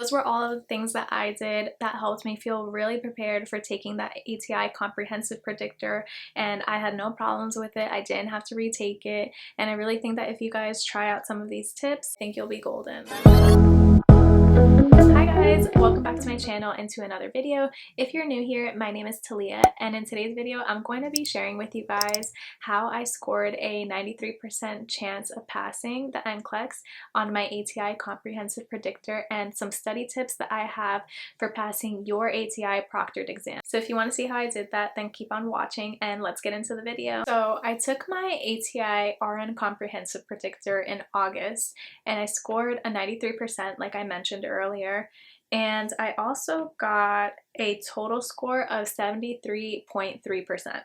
those were all of the things that I did that helped me feel really prepared for taking that ATI comprehensive predictor, and I had no problems with it. I didn't have to retake it, and I really think that if you guys try out some of these tips, I think you'll be golden. Hi guys, welcome back to my channel and to another video. If you're new here, my name is Talia, and in today's video I'm going to be sharing with you guys how I scored a 93% chance of passing the NCLEX on my ATI comprehensive predictor and some study tips that I have for passing your ATI proctored exam. So if you want to see how I did that, then keep on watching and let's get into the video. So I took my ATI-RN comprehensive predictor in August and I scored a 93% like I mentioned earlier. And I also got a total score of 73.3%.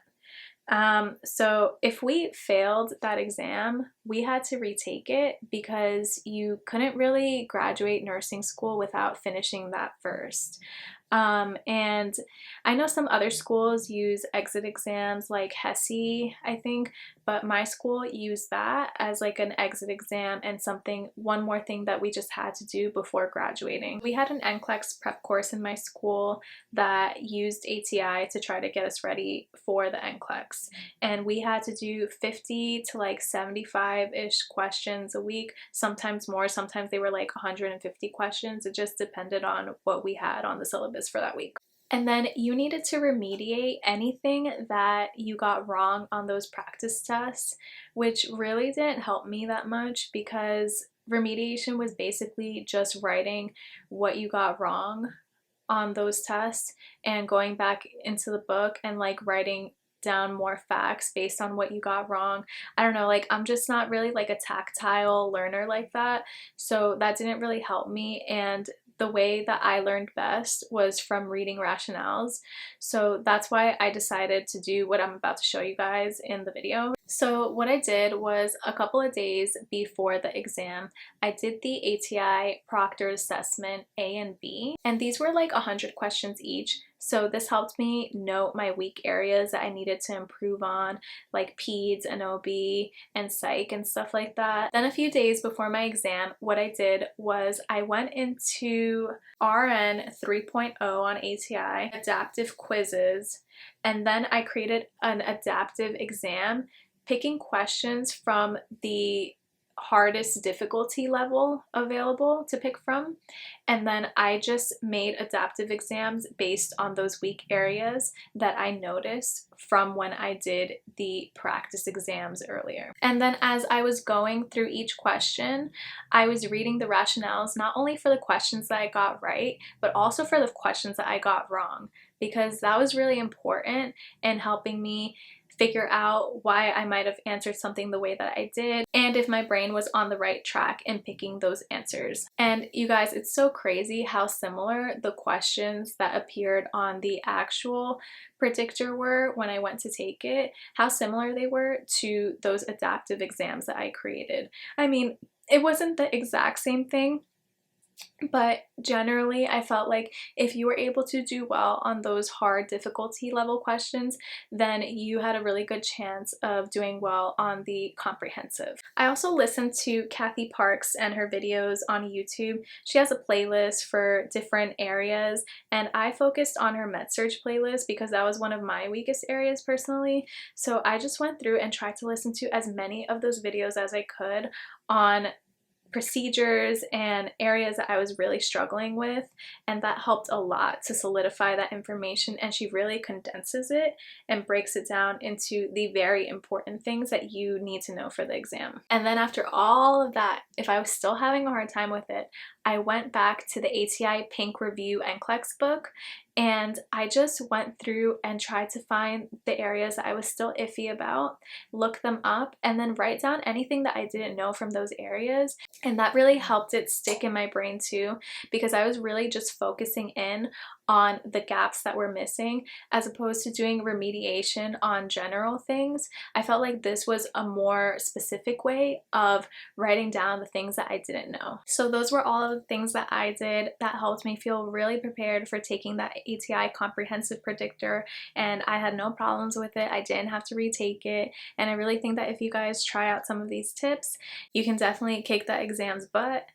So if we failed that exam, we had to retake it because you couldn't really graduate nursing school without finishing that first. And I know some other schools use exit exams like HESI, I think, but my school used that as like an exit exam and one more thing that we just had to do before graduating. We had an NCLEX Prep course in my school that used ATI to try to get us ready for the NCLEX, and we had to do 50 to like 75-ish questions a week, sometimes more, sometimes they were like 150 questions. It just depended on what we had on the syllabus for that week. And then you needed to remediate anything that you got wrong on those practice tests, which really didn't help me that much because remediation was basically just writing what you got wrong on those tests and going back into the book and like writing down more facts based on what you got wrong. I don't know, like I'm just not really like a tactile learner like that, so that didn't really help me. And the way that I learned best was from reading rationales. So that's why I decided to do what I'm about to show you guys in the video. So what I did was a couple of days before the exam, I did the ATI proctor assessment A and B, and these were like 100 questions each. So this helped me note my weak areas that I needed to improve on, like peds and OB and psych and stuff like that. Then a few days before my exam, what I did was I went into RN 3.0 on ATI, adaptive quizzes, and then I created an adaptive exam, picking questions from the hardest difficulty level available to pick from, and then I just made adaptive exams based on those weak areas that I noticed from when I did the practice exams earlier. And then as I was going through each question, I was reading the rationales not only for the questions that I got right, but also for the questions that I got wrong, because that was really important in helping me figure out why I might have answered something the way that I did, and if my brain was on the right track in picking those answers. And you guys, it's so crazy how similar the questions that appeared on the actual predictor were when I went to take it, how similar they were to those adaptive exams that I created. I mean, it wasn't the exact same thing, but generally I felt like if you were able to do well on those hard difficulty level questions, then you had a really good chance of doing well on the comprehensive. I also listened to Kathy Parks and her videos on YouTube. She has a playlist for different areas, and I focused on her MedSurg playlist because that was one of my weakest areas personally. So I just went through and tried to listen to as many of those videos as I could on procedures and areas that I was really struggling with, and that helped a lot to solidify that information. And she really condenses it and breaks it down into the very important things that you need to know for the exam. And then after all of that, if I was still having a hard time with it, I went back to the ATI Pink Review NCLEX book, and I just went through and tried to find the areas that I was still iffy about, look them up, and then write down anything that I didn't know from those areas. And that really helped it stick in my brain too, because I was really just focusing in on the gaps that were missing as opposed to doing remediation on general things. I felt like this was a more specific way of writing down the things that I didn't know. So those were all of the things that I did that helped me feel really prepared for taking that ATI comprehensive predictor, and I had no problems with it. I didn't have to retake it, and I really think that if you guys try out some of these tips, you can definitely kick that exam's butt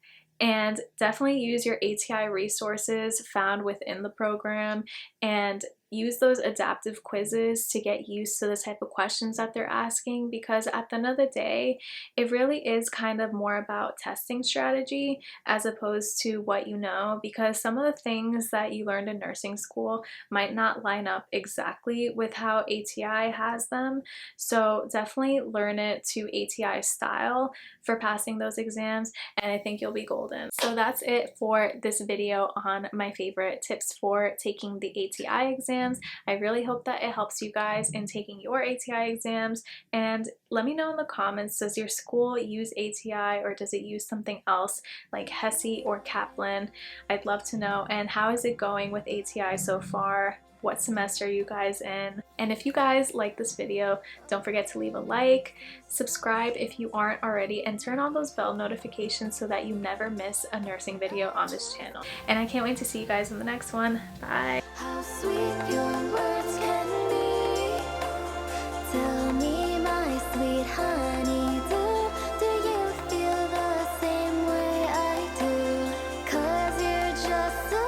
And definitely use your ATI resources found within the program and use those adaptive quizzes to get used to the type of questions that they're asking, because at the end of the day, it really is kind of more about testing strategy as opposed to what you know, because some of the things that you learned in nursing school might not line up exactly with how ATI has them. So definitely learn it to ATI style for passing those exams, and I think you'll be golden. So that's it for this video on my favorite tips for taking the ATI exams. I really hope that it helps you guys in taking your ATI exams, and let me know in the comments, does your school use ATI or does it use something else like HESI or Kaplan? I'd love to know. And how is it going with ATI so far? What semester are you guys in? And if you guys like this video, don't forget to leave a like, subscribe if you aren't already, and turn on those bell notifications so that you never miss a nursing video on this channel. And I can't wait to see you guys in the next one. Bye! How sweet your words can be. Tell me, my sweet honey, do you feel the same way I do? 'Cause you're just so